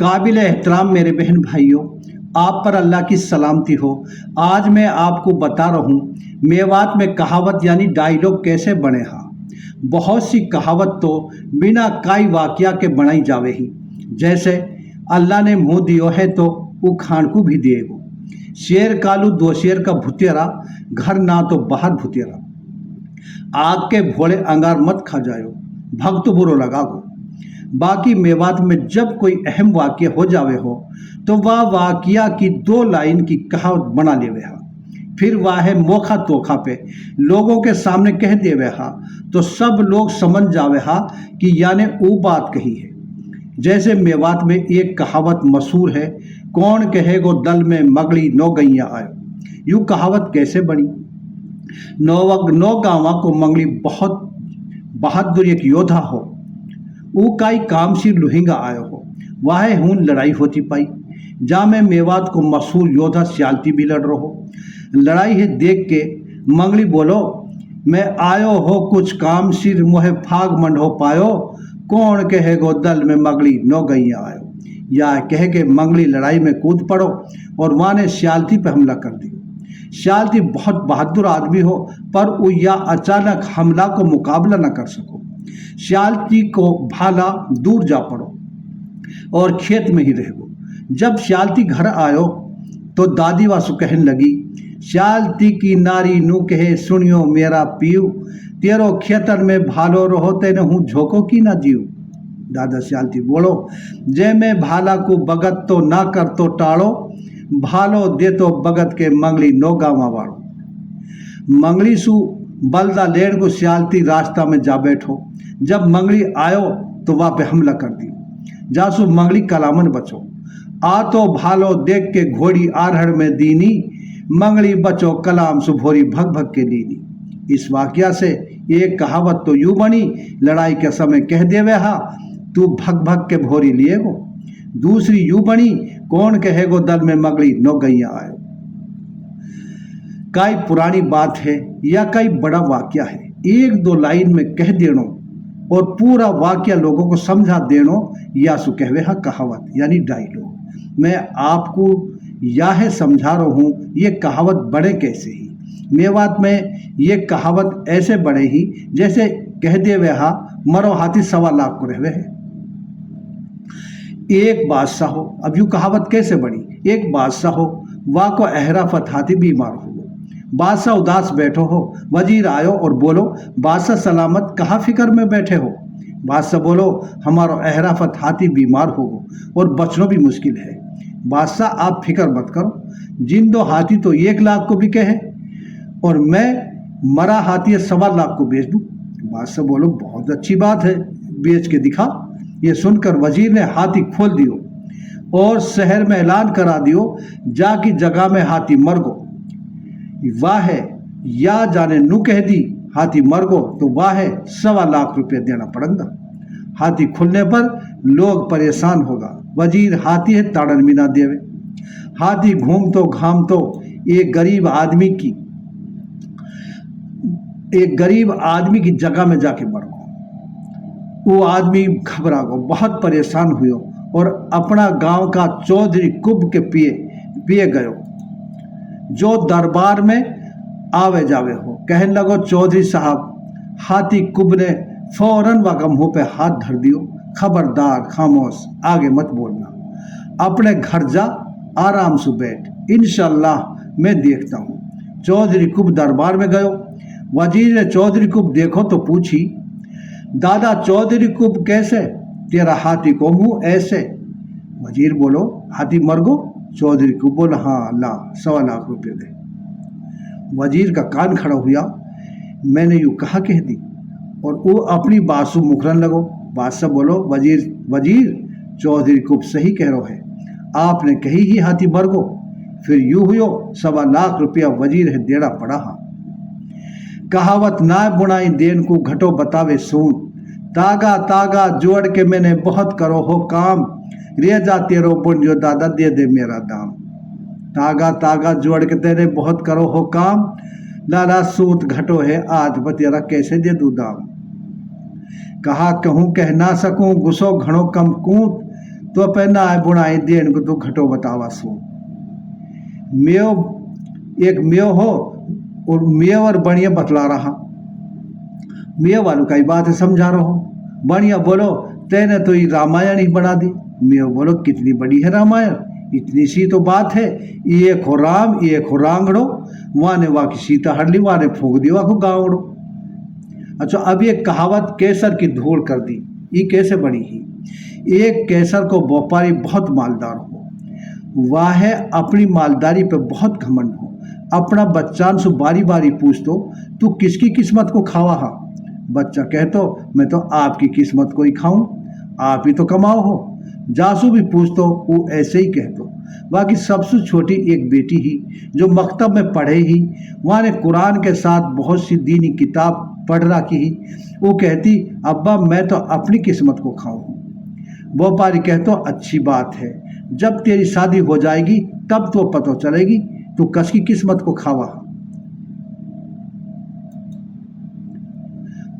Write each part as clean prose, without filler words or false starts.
काबिल एहतराम मेरे बहन भाइयों, आप पर अल्लाह की सलामती हो। आज मैं आपको बता रहा हूँ मेवात में कहावत यानी डायलॉग कैसे बने। हाँ, बहुत सी कहावत तो बिना काई वाकिया के बनाई जावे ही। जैसे अल्लाह ने मुँह दियो है तो वो खान को भी दिएगो। शेर कालू दो शेर का भुतेरा, घर ना तो बाहर भुतेरा। आग के भोले अंगार मत खा जायो, भक्त बुरो लगागो। बाकी मेवात में जब कोई अहम वाक्य हो जावे हो तो वह वाकिया की दो लाइन की कहावत बना लेवे हा। फिर वह मोखा तोखा पे लोगों के सामने कह देवे हा तो सब लोग समझ जावे हा कि याने वो बात कही है। जैसे मेवात में एक कहावत मशहूर है, कौन कहेगो दल में मगली नौ गैया आयो। यूँ कहावत कैसे बनी? नौ गाँव को मंगली बहुत बहादुर एक योद्धा हो, वो काई कामशीर लुहिंगा आयो हो। वाहे हून लड़ाई होती पाई, जा में मेवात को मशहूर योद्धा सियालती भी लड़ रहो। लड़ाई है देख के मंगली बोलो, मैं आयो हो कुछ कामशीर मोहे फाग मंड हो पायो। कौन कहेगो दल में मगली नौ गैया आयो। या कह के मंगली लड़ाई में कूद पड़ो और वहाँ ने सियालती पे हमला कर दिया। सियालती बहुत बहादुर आदमी हो, पर वो या अचानक हमला को मुकाबला न कर सको। सियालती को भाला दूर जा पड़ो और खेत में ही रहो। जब सियालती घर आयो तो दादी वासु कहन लगी, सियालती की नारी नू कहे सुनियो मेरा पीऊ, तेरो खेतर में भालो रहो तेने हूँ झोंको की ना जीव। दादा सियालती बोलो, जे में भाला को बगत तो ना कर तो टाड़ो, भालो दे तो बगत के मंगली नौ गाँव वाड़ो। मंगली सु बलदा लेड़ को सियालती रास्ता में जा बैठो। जब मंगली आयो तो वहाँ पे हमला कर दियो। जासु मंगली कलामन बचो, आ तो भालो देख के घोड़ी आरहड़ में दीनी, मंगली बचो कलाम सुभोरी भग भग के लीनी। इस वाक्या से एक कहावत तो यूं बनी, लड़ाई के समय कह देवे हा तू भग भग के भोरी लिए हो। दूसरी यूं बनी, कौन कहेगो दल में मगली नौ गैया आयो। कई पुरानी बात है या कई बड़ा वाक्या है, एक दो लाइन में कह देनो और पूरा वाक्य लोगों को समझा देनो, या सु कहवे हा कहावत यानी डायलॉग। मैं आपको यह समझा रहा हूँ ये कहावत बड़े कैसे ही। मेवात में ये कहावत ऐसे बड़े ही जैसे कह देवे हा मरो हाथी 1.25 लाख को रहवे है। एक बादशाह हो, अब यूँ कहावत कैसे बनी? एक बादशाह हो, वाह को अहराफत हाथी बीमार हो। बादशाह उदास बैठो हो, वजीर आयो और बोलो, बादशाह सलामत कहाँ फिक्र में बैठे हो। बादशाह बोलो, हमारो अहराफत हाथी बीमार हो और बचना भी मुश्किल है। बादशाह आप फिक्र मत करो, जिन दो हाथी तो 1 लाख को बिके हैं और मैं मरा हाथी 1.25 लाख को बेच दूँ। बादशाह बोलो, बहुत अच्छी बात है, बेच के दिखा। ये सुनकर वजीर ने हाथी खोल दियो और शहर में ऐलान करा दियो, जाकी जगह में हाथी मर गो। वाह है या जाने नू कह दी हाथी मर गो तो वाह है 1.25 लाख रुपये देना पड़ेगा। हाथी खुलने पर लोग परेशान होगा। वजीर हाथी है ताड़न भी ना देवे। हाथी घूम तो घाम तो एक गरीब आदमी की जगह में जाके मर गो। वो आदमी घबरा गो, बहुत परेशान हुए और अपना गांव का चौधरी कुब के पिए गयो, जो दरबार में आवे जावे हो। कहने लगो, चौधरी साहब, हाथी कुब ने फौरन वह मुंह पे हाथ धर दियो, खबरदार खामोश, आगे मत बोलना, अपने घर जा, आराम से बैठ, इंशाल्लाह मैं देखता हूँ। चौधरी कुब दरबार में गयो। वजीर ने चौधरी कुब देखो तो पूछी, दादा चौधरी कुब कैसे, तेरा हाथी को मुँह ऐसे। वजीर बोलो, हाथी मर गो। चौधरी कुब बोला, हाँ ला 1.25 लाख रुपये दे। वजीर का कान खड़ा हुआ, मैंने यूँ कहा कह दी, और वो अपनी बासु मुखरन लगो। बादशाह बोलो, वजीर चौधरी कुब सही कह रहो है, आपने कही ही हाथी मर गो। फिर यूँ हुयो 1.25 लाख रुपया वजीर है देना पड़ा। हा कहावत ना बुनाई देन को घटो बतावे सून, तागा तागा जोड़ के मैंने बहुत करो हो काम, रेजा तेरो पुण्य जो दादा दे दे मेरा दाम। तागा तागा जोड़ के तेरे बहुत करो हो काम, लाला सूत घटो है आज बतेरा कैसे दे दूँ दाम। कहा कहूँ कह ना सकूँ, गुस्सो घणो कम कूट, तो पहना है बुनाई देन को तो घटो बतावा सो मेव एक मेव हो और मेव और बढ़िया बतला रहा मेव वालों का ही बात है समझा रहा हो बढ़िया बोलो तेने तो ये रामायण ही बना दी मेव बोलो कितनी बड़ी है रामायण इतनी सी तो बात है एक हो राम एक हो रांगड़ो वहाँ ने वहाँ की सीता हर ली वहाँ ने फूक दी वहाँ को गाँवड़ो। अच्छा अब ये कहावत केसर की धूल कर दी ये कैसे बनी ही एक केसर को व्यापारी बहुत मालदार हो वह है अपनी मालदारी पे बहुत घमंड हो अपना बच्चान से बारी बारी पूछ दो तू किसकी किस्मत को खावा हा बच्चा कह तो मैं तो आपकी किस्मत को ही खाऊं आप ही तो कमाओ हो जासू भी पूछ तो वो ऐसे ही कह दो बाकी सबसे छोटी एक बेटी ही जो मकतब में पढ़े ही वहाँ ने कुरान के साथ बहुत सी दीनी किताब पढ़ रखी ही वो कहती अब्बा मैं तो अपनी किस्मत को खाऊं व्यापारी कहतो अच्छी बात है जब तेरी शादी हो जाएगी तब तो पता चलेगी तू कसकी किस्मत को खावा।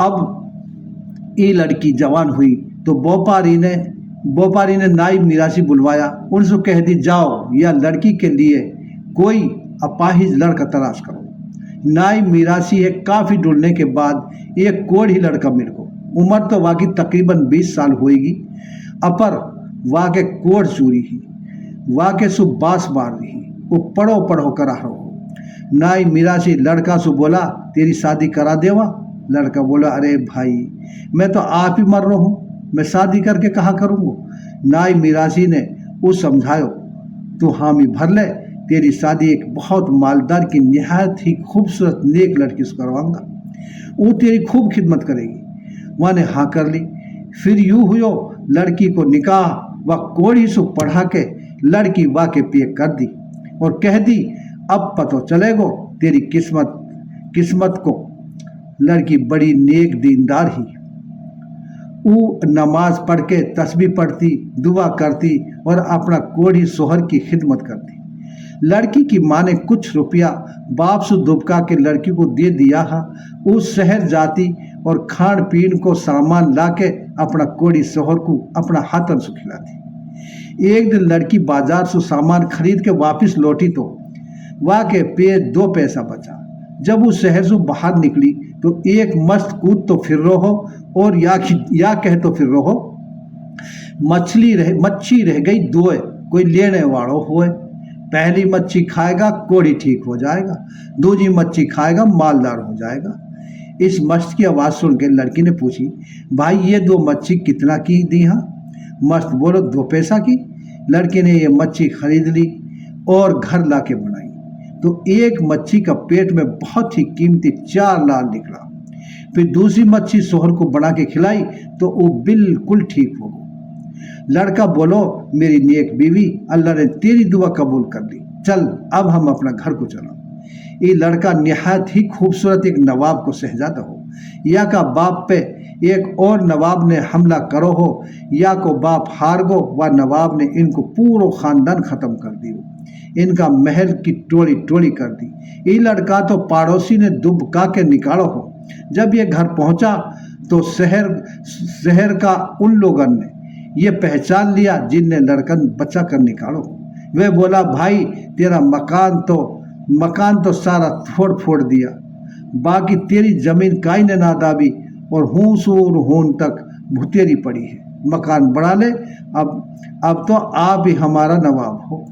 अब ये लड़की जवान हुई तो व्यापारी ने नाई मिरासी बुलवाया उनसे कह दी जाओ या लड़की के लिए कोई अपाहिज लड़का तलाश करो। नाई मिरासी है काफ़ी ढूंढने के बाद एक कोढ़ ही लड़का मेरे को उम्र तो वाकई तकरीबन 20 साल होएगी अपर वाके कोढ़ चूरी ही वाके सु बास मार रही वो पढ़ो पढ़ो करा हो। नाई मिरासी लड़का सु बोला तेरी शादी करा देवा लड़का बोला अरे भाई मैं तो आप ही मर रहा हूँ मैं शादी करके कहा करूँगा। नाई मिरासी ने वो समझायो तो हामी भर ले तेरी शादी एक बहुत मालदार की निहायत ही खूबसूरत नेक लड़की से करवाऊंगा वो तेरी खूब खिदमत करेगी। वहाँ ने हाँ कर ली। फिर यूँ हुयो लड़की को निकाह व कोड़ी से पढ़ा के लड़की वाह के पेक कर दी और कह दी अब पतो चलेगो तेरी किस्मत को लड़की बड़ी नेक दीनदार ही वो नमाज पढ़ के तस्बीह पढ़ती दुआ करती और अपना कोढ़ी सोहर की खिदमत करती। लड़की की माँ ने कुछ रुपया बाप से दुबका के लड़की को दे दिया है उस शहर जाती और खान पीन को सामान ला के अपना कोढ़ी सोहर को अपना हाथन से खिलाती। एक दिन लड़की बाजार से सामान खरीद के वापस लौटी तो वहाँ के पे 2 पैसा बचा। जब वो शहर से बाहर निकली तो एक मस्त कूद तो फिर रहो और या कह तो फिर रहो मच्छी रह गई 2 कोई लेने वालों होए। पहली मच्छी खाएगा कोड़ी ठीक हो जाएगा दूसरी मच्छी खाएगा मालदार हो जाएगा। इस मस्त की आवाज़ सुन के लड़की ने पूछी भाई ये 2 मच्छी कितना की दी हाँ। मस्त बोलो 2 पैसा की। लड़के ने ये मच्छी खरीद ली और घर ला के बनाई तो एक मच्छी का पेट में बहुत ही कीमती 4 लाल निकला। फिर दूसरी मच्छी सोहर को बना के खिलाई तो वो बिल्कुल ठीक हो गई। लड़का बोलो मेरी नेक बीवी अल्लाह ने तेरी दुआ कबूल कर ली चल अब हम अपना घर को चला। ये लड़का निहायत ही खूबसूरत एक नवाब को शहजादा हो या का बाप पे एक और नवाब ने हमला करो हो या को बाप हार गो व नवाब ने इनको पूरा खानदान खत्म कर दियो इनका महल की टोली टोली कर दी। ये लड़का तो पड़ोसी ने दुबका के निकालो हो। जब ये घर पहुंचा तो शहर का उन लोगों ने ये पहचान लिया जिनने लड़कन बचा कर निकालो। वे बोला भाई तेरा मकान तो सारा फोड़ दिया बाकी तेरी जमीन काई ने ना दाबी और हूं सूर हून तक भुतेरी पड़ी है मकान बढ़ा ले अब तो आप ही हमारा नवाब हो।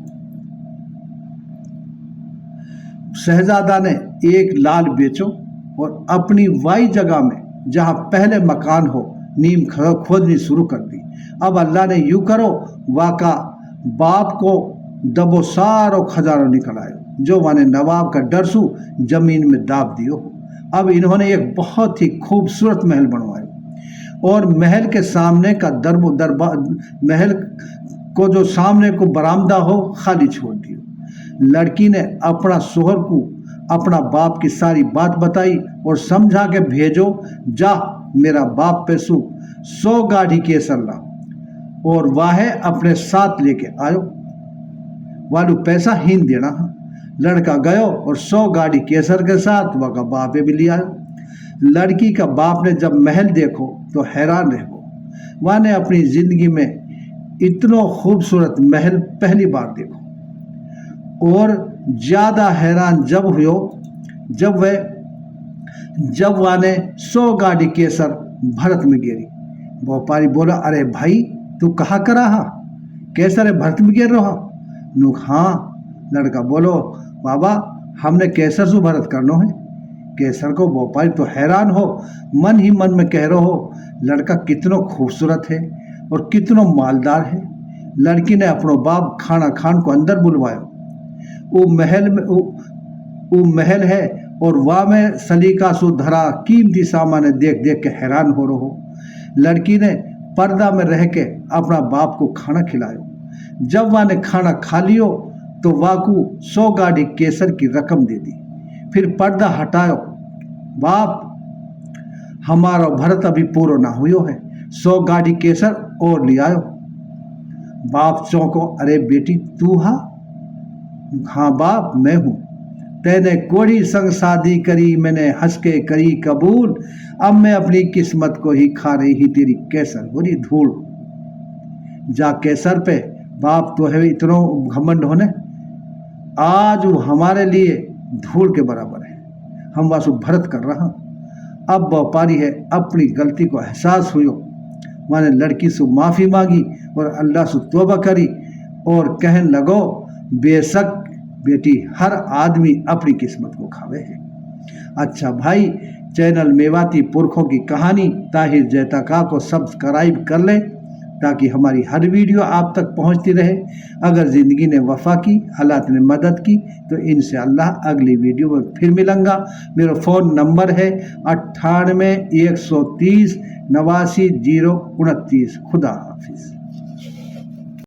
शहजादा ने एक लाल बेचो और अपनी वाई जगह में जहां पहले मकान हो नीम खोदनी शुरू कर दी। अब अल्लाह ने यूं करो वाका बाप को दबो सारो खजानो निकल आयो जो माने नवाब का डरसू जमीन में दाब दियो। अब इन्होंने एक बहुत ही खूबसूरत महल बनवाया और महल के सामने का महल को जो सामने को बरामदा हो खाली छोड़ दियो। लड़की ने अपना सोहर को अपना बाप की सारी बात बताई और समझा के भेजो जा मेरा बाप पैसू 100 गाड़ी केसर ला और वाहे अपने साथ लेके आयो वालू पैसा हीन देना। लड़का गयो और 100 गाड़ी केसर के साथ वह का बाप भी लिया आयो। लड़की का बाप ने जब महल देखो तो हैरान रह गो। वह ने अपनी जिंदगी में इतना खूबसूरत महल पहली बार देखो। और ज्यादा हैरान जब हुयो जब वह ने 100 गाड़ी केसर भरत में गिरी। व्यापारी बोला, अरे भाई तू कहाँ करा हा, केसर भरत में गिर रहा। नुक हाँ। लड़का बोलो, बाबा हमने केसर से भरत करना है। केसर को व्यापारी तो हैरान हो, मन ही मन में कह रहे हो, लड़का कितना खूबसूरत है और कितना मालदार है। लड़की ने अपनो बाप खाना खान को अंदर बुलवाया। वो महल है और वह में सलीका सु धरा कीमती सामान देख देख के हैरान हो रहो। लड़की ने पर्दा में रह के अपना बाप को खाना खिलायो। जब वह ने खाना खा लियो तो वह को 100 गाड़ी केसर की रकम दे दी। फिर पर्दा हटायो, बाप हमारा भरत अभी पूरा ना हुयो है, 100 गाड़ी केसर और ले आयो। बाप चौंको, अरे बेटी तू हा? हाँ बाप मैं हूं। तेने कोड़ी संग शादी करी, मैंने हंस के करी कबूल, अब मैं अपनी किस्मत को ही खा रही ही तेरी केसर बुरी धूल। जा केसर पे बाप तो है इतना घमंड होने, आज वो हमारे लिए धूल के बराबर है, हम वासु भरत कर रहा। अब व्यापारी है अपनी गलती को एहसास हुई, माने लड़की से माफ़ी मांगी और अल्लाह से तौबा करी और कहने लगो, बेशक बेटी हर आदमी अपनी किस्मत को खावे है। अच्छा भाई, चैनल मेवाती पुरखों की कहानी ताहिर जैताका को सब्सक्राइब कर लें ताकि हमारी हर वीडियो आप तक पहुंचती रहे। अगर ज़िंदगी ने वफा की, हालात ने मदद की, तो इंशाअल्लाह अगली वीडियो में फिर मिलूंगा। मेरा फ़ोन नंबर है 98 130 89 029। खुदा हाफिज़।